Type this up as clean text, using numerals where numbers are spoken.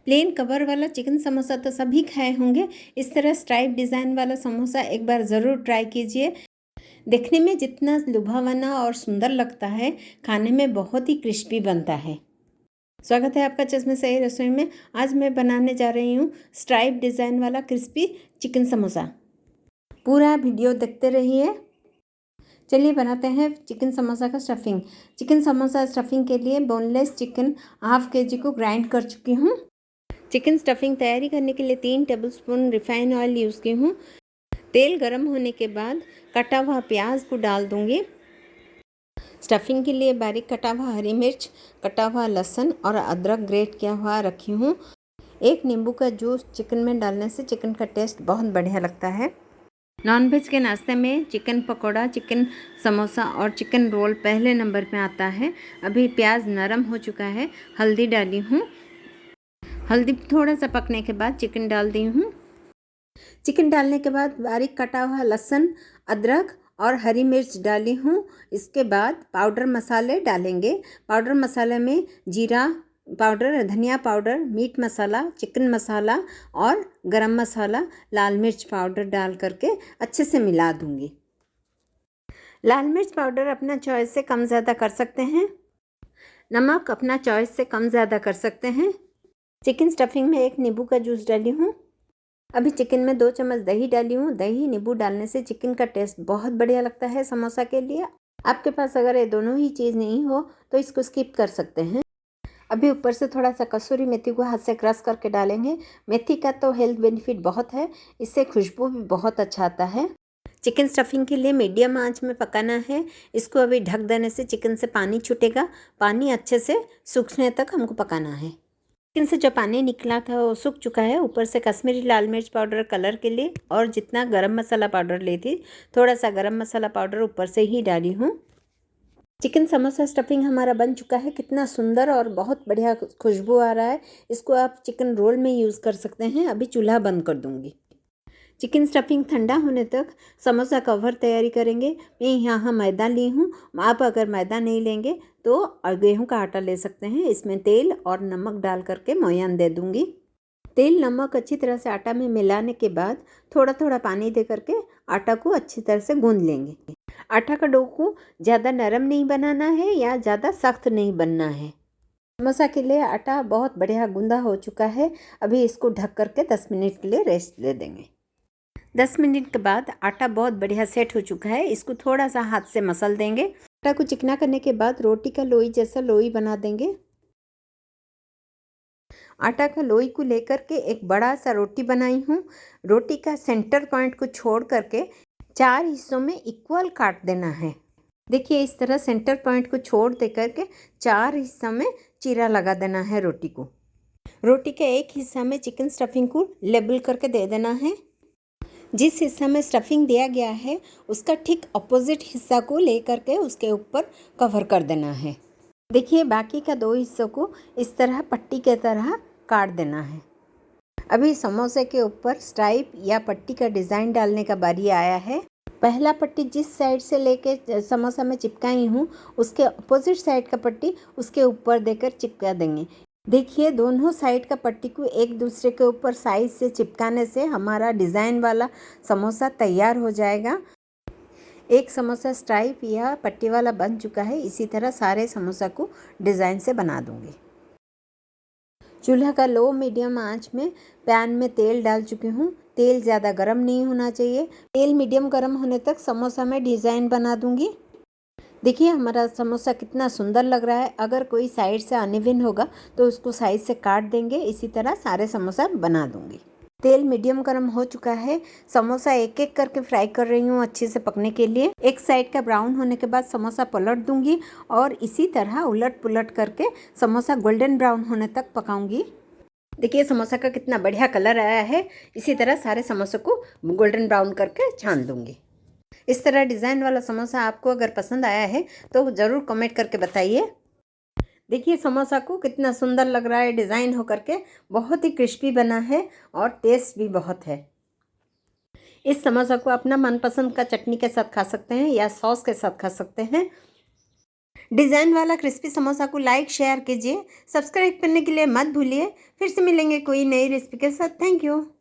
Plane cover वाला chicken samosa तो सभी खाए होंगे। इस तरह स्ट्राइप डिज़ाइन वाला समोसा एक बार ज़रूर ट्राई कीजिए। देखने में जितना लुभावना और सुंदर लगता है, खाने में बहुत ही क्रिस्पी बनता है। स्वागत है आपका चश्मे सही रसोई में। आज मैं बनाने जा रही हूँ स्ट्राइप डिज़ाइन वाला क्रिस्पी चिकन समोसा। पूरा वीडियो देखते रहिए। चलिए बनाते हैं चिकन समोसा का स्टफिंग। चिकन समोसा स्टफिंग के लिए बोनलेस चिकन हाफ केजी को ग्राइंड कर चुकी हूँ। चिकन स्टफिंग तैयारी करने के लिए 3 टेबलस्पून रिफाइन ऑयल यूज़ की हूँ। तेल गर्म होने के बाद कटा हुआ प्याज को डाल दूँगी। स्टफिंग के लिए बारीक कटा हुआ हरी मिर्च, कटा हुआ लहसुन और अदरक ग्रेट किया हुआ रखी हूँ। एक नींबू का जूस चिकन में डालने से चिकन का टेस्ट बहुत बढ़िया लगता है। नॉनवेज के नाश्ते में चिकन पकौड़ा, चिकन समोसा और चिकन रोल पहले नंबर पे आता है। अभी प्याज नरम हो चुका है, हल्दी डाली हूँ। हल्दी थोड़ा सा पकने के बाद चिकन डाल दी हूँ। चिकन डालने के बाद बारीक कटा हुआ लहसुन, अदरक और हरी मिर्च डाली हूँ। इसके बाद पाउडर मसाले डालेंगे। पाउडर मसाले में जीरा पाउडर, धनिया पाउडर, मीट मसाला, चिकन मसाला और गरम मसाला, लाल मिर्च पाउडर डाल करके अच्छे से मिला दूँगी। लाल मिर्च पाउडर अपना चॉइस से कम ज़्यादा कर सकते हैं। नमक अपना चॉइस से कम ज़्यादा कर सकते हैं। चिकन स्टफिंग में 1 नींबू का जूस डाली हूँ। अभी चिकन में 2 चम्मच दही डाली हूँ। दही नींबू डालने से चिकन का टेस्ट बहुत बढ़िया लगता है समोसा के लिए। आपके पास अगर ये दोनों ही चीज़ नहीं हो तो इसको स्किप कर सकते हैं। अभी ऊपर से थोड़ा सा कसूरी मेथी को हाथ से क्रश करके डालेंगे। मेथी का तो हेल्थ बेनिफिट बहुत है, इससे खुशबू भी बहुत अच्छा आता है। चिकन स्टफिंग के लिए मीडियम आंच में पकाना है। इसको अभी ढक देने से चिकन से पानी छूटेगा। पानी अच्छे से सूखने तक हमको पकाना है। चिकन से जो पानी निकला था वो सूख चुका है। ऊपर से कश्मीरी लाल मिर्च पाउडर कलर के लिए और जितना गरम मसाला पाउडर ली थी, थोड़ा सा गरम मसाला पाउडर ऊपर से ही डाली हूँ। चिकन समोसा स्टफिंग हमारा बन चुका है। कितना सुंदर और बहुत बढ़िया खुशबू आ रहा है। इसको आप चिकन रोल में यूज़ कर सकते हैं। अभी चूल्हा बंद कर दूंगी। चिकन स्टफिंग ठंडा होने तक समोसा कवर तैयारी करेंगे। मैं यहाँ मैदा ली हूँ। आप अगर मैदा नहीं लेंगे तो गेहूं का आटा ले सकते हैं। इसमें तेल और नमक डाल करके मोयन दे दूँगी। तेल नमक अच्छी तरह से आटा में मिलाने के बाद थोड़ा थोड़ा पानी दे करके आटा को अच्छी तरह से गूंद लेंगे। आटा का डो को ज़्यादा नरम नहीं बनाना है या ज़्यादा सख्त नहीं बनना है। समोसा के लिए आटा बहुत बढ़िया गूंदा हो चुका है। अभी इसको ढक करके 10 मिनट के लिए रेस्ट दे देंगे। 10 मिनट के बाद आटा बहुत बढ़िया सेट हो चुका है। इसको थोड़ा सा हाथ से मसल देंगे। आटा को चिकना करने के बाद रोटी का लोई जैसा लोई बना देंगे। आटा का लोई को लेकर के एक बड़ा सा रोटी बनाई हूँ। रोटी का सेंटर पॉइंट को छोड़ करके 4 हिस्सों में इक्वल काट देना है। देखिए इस तरह सेंटर पॉइंट को छोड़ दे करके 4 हिस्सों में चीरा लगा देना है रोटी को। रोटी के एक हिस्सा में चिकन स्टफिंग को लेबल करके दे देना है। जिस हिस्सा में स्टफिंग दिया गया है उसका ठीक अपोजिट हिस्सा को ले करके उसके ऊपर कवर कर देना है। देखिए बाकी का 2 हिस्सों को इस तरह पट्टी के तरह काट देना है। अभी समोसे के ऊपर स्ट्राइप या पट्टी का डिज़ाइन डालने का बारी आया है। पहला पट्टी जिस साइड से लेके समोसा में चिपकाई हूँ उसके अपोजिट साइड का पट्टी उसके ऊपर देकर चिपका देंगे। देखिए दोनों साइड का पट्टी को एक दूसरे के ऊपर साइड से चिपकाने से हमारा डिज़ाइन वाला समोसा तैयार हो जाएगा। एक समोसा स्ट्राइप या पट्टी वाला बन चुका है। इसी तरह सारे समोसा को डिज़ाइन से बना दूंगी। चूल्हा का लो मीडियम आंच में पैन में तेल डाल चुकी हूँ। तेल ज़्यादा गर्म नहीं होना चाहिए। तेल मीडियम गर्म होने तक समोसा में डिज़ाइन बना दूंगी। देखिए हमारा समोसा कितना सुंदर लग रहा है। अगर कोई साइड से अनइवन होगा तो उसको साइड से काट देंगे। इसी तरह सारे समोसा बना दूंगी। तेल मीडियम गर्म हो चुका है। समोसा एक एक करके फ्राई कर रही हूँ अच्छे से पकने के लिए। एक साइड का ब्राउन होने के बाद समोसा पलट दूंगी और इसी तरह उलट पुलट करके समोसा गोल्डन ब्राउन होने तक पकाऊंगी। देखिए समोसा का कितना बढ़िया कलर आया है। इसी तरह सारे समोसे को गोल्डन ब्राउन करके छान दूंगी। इस तरह डिज़ाइन वाला समोसा आपको अगर पसंद आया है तो ज़रूर कमेंट करके बताइए। देखिए समोसा को कितना सुंदर लग रहा है डिज़ाइन हो करके। बहुत ही क्रिस्पी बना है और टेस्ट भी बहुत है। इस समोसा को अपना मनपसंद का चटनी के साथ खा सकते हैं या सॉस के साथ खा सकते हैं। डिज़ाइन वाला क्रिस्पी समोसा को लाइक शेयर कीजिए, सब्सक्राइब करने के लिए मत भूलिए। फिर से मिलेंगे कोई नई रेसिपी के साथ। Thank you.